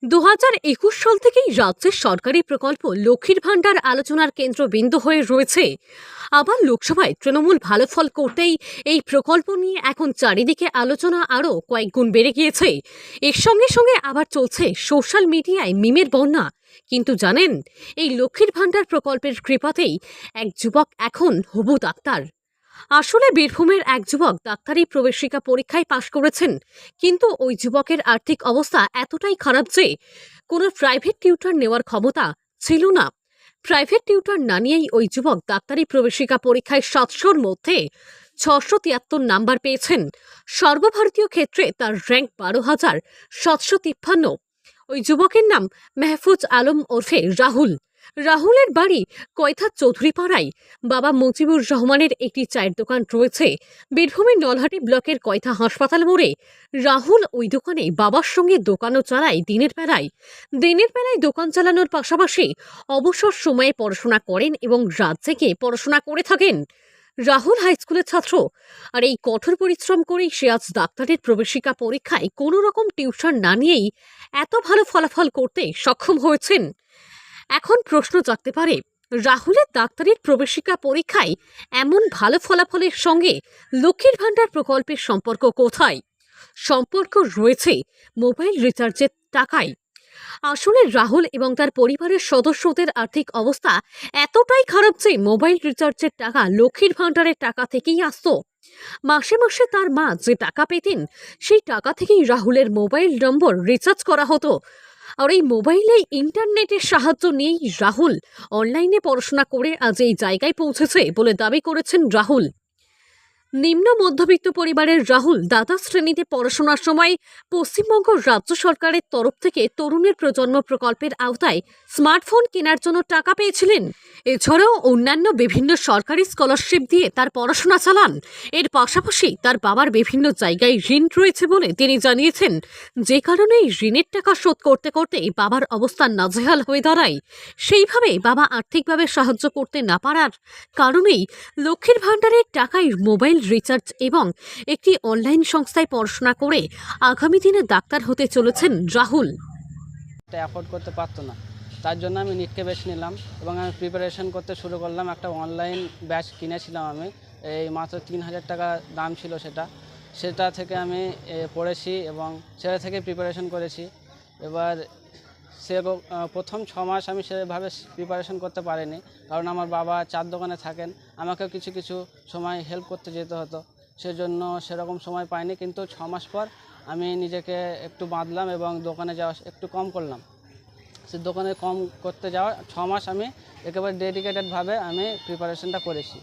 2021 সাল থেকেই রাজ্যের সরকারি প্রকল্প লক্ষ্মীর ভাণ্ডার আলোচনার কেন্দ্রবিন্দু হয়ে রয়েছে। আবার লোকসভায় তৃণমূল ভালো ফল করতেই এই প্রকল্প নিয়ে এখন চারিদিকে আলোচনা আরও কয়েক গুণ বেড়ে গিয়েছে। এর সঙ্গে সঙ্গে আবার চলছে সোশ্যাল মিডিয়ায় মিমের বন্যা। কিন্তু জানেন, এই লক্ষ্মীর ভাণ্ডার প্রকল্পের কৃপাতেই এক যুবক এখন হবু ডাক্তার। আসলে বীরভূমের এক যুবক ডাক্তারি প্রবেশিকা পরীক্ষায় পাশ করেছেন, কিন্তু ওই যুবকের আর্থিক অবস্থা এতটাই খারাপ যে কোনো প্রাইভেট টিউটর নেওয়ার ক্ষমতা ছিল না। প্রাইভেট টিউটর না নিয়েই ওই যুবক ডাক্তারি প্রবেশিকা পরীক্ষায় 700-র মধ্যে 673 নাম্বার পেয়েছেন। সর্বভারতীয় ক্ষেত্রে তার র্যাঙ্ক 12,753। ওই যুবকের নাম মেহফুজ আলম ওরফে রাহুল। রাহুলের বাড়ি কৈথা চৌধুরীপাড়ায়। বাবা মুজিবুর রহমানের একটি চায়ের দোকান রয়েছে বীরভূমের নলহাটি ব্লকের কৈথা হাসপাতাল মোড়ে। রাহুল ওই দোকানে বাবার সঙ্গে দোকানও চালায় দিনের বেলায় দোকান চালানোর পাশাপাশি অবসর সময়ে পড়াশোনা করেন এবং রাত জেগে পড়াশোনা করে থাকেন। রাহুল হাই স্কুলের ছাত্র, আর এই কঠোর পরিশ্রম করেই সে আজ ডাক্তারের প্রবেশিকা পরীক্ষায় কোনো রকম টিউশন না নিয়েই এত ভালো ফলাফল করতে সক্ষম হয়েছেন। এখন প্রশ্ন জাগতে পারে, রাহুলের ডাক্তারির প্রবেশিকা পরীক্ষায় এমন ভালো ফলাফলের সঙ্গে লক্ষ্মীর ভাণ্ডার প্রকল্পের সম্পর্ক কোথায়? সম্পর্ক রয়েছে মোবাইল রিচার্জের টাকায়। আসলে রাহুল এবং তার পরিবারের সদস্যদের আর্থিক অবস্থা এতটাই খারাপ যে মোবাইল রিচার্জের টাকা লক্ষ্মীর ভাণ্ডারের টাকা থেকেই আসতো। মাসে মাসে তার মা যে টাকা পেতেন, সেই টাকা থেকেই রাহুলের মোবাইল নম্বর রিচার্জ করা হতো। আর এই মোবাইলে ইন্টারনেটের সাহায্য নিয়েই রাহুল অনলাইনে পড়াশোনা করে আজ এই জায়গায় পৌঁছেছে বলে দাবি করেছেন রাহুল। নিম্ন মধ্যবিত্ত পরিবারের রাহুল দ্বাদশ শ্রেণীতে পড়াশোনার সময় পশ্চিমবঙ্গ রাজ্য সরকারের তরফ থেকে তরুণের প্রজন্ম প্রকল্পের আওতায় স্মার্টফোন কেনার জন্য টাকা পেয়েছিলেন। এছাড়াও অন্যান্য বিভিন্ন সরকারি স্কলারশিপ দিয়ে তার পড়াশোনা চালান। এর পাশাপাশি তার বাবার বিভিন্ন জায়গায় ঋণ রয়েছে বলে তিনি জানিয়েছেন, যে কারণে এই ঋণের টাকা শোধ করতে করতে বাবার অবস্থা নাজেহাল হয়ে দাঁড়ায়। সেইভাবে বাবা আর্থিকভাবে সাহায্য করতে না পারার কারণেই লক্ষ্মীর ভাণ্ডারের টাকায় মোবাইল রিচার্জ এবং একটি অনলাইন সংস্থায় পড়াশোনা করে আগামী দিনে ডাক্তার হতে চলেছেন রাহুল। অ্যাফোর্ড করতে পারতো না, তার জন্য আমি নিটকে বেছে নিলাম এবং আমি প্রিপারেশন করতে শুরু করলাম। একটা অনলাইন ব্যাচ কিনেছিলাম আমি, এই মাত্র 3,000 টাকা দাম ছিল সেটা থেকে আমি পড়েছি এবং সেটা থেকে প্রিপারেশন করেছি। এবার প্রথম 6 মাস আমি সেভাবে প্রিপারেশন করতে পারিনি, কারণ আমার বাবা চার দোকানে থাকেন, আমাকেও কিছু কিছু সময় হেল্প করতে যেতে হতো, সেজন্য সেরকম সময় পাইনি। কিন্তু 6 মাস পর আমি নিজেকে একটু বাঁধলাম এবং দোকানে যাওয়া একটু কম করলাম। দোকানে কম করতে যাওয়া 6 মাস আমি একেবারে ডেডিকেটেডভাবে আমি প্রিপারেশনটা করেছি।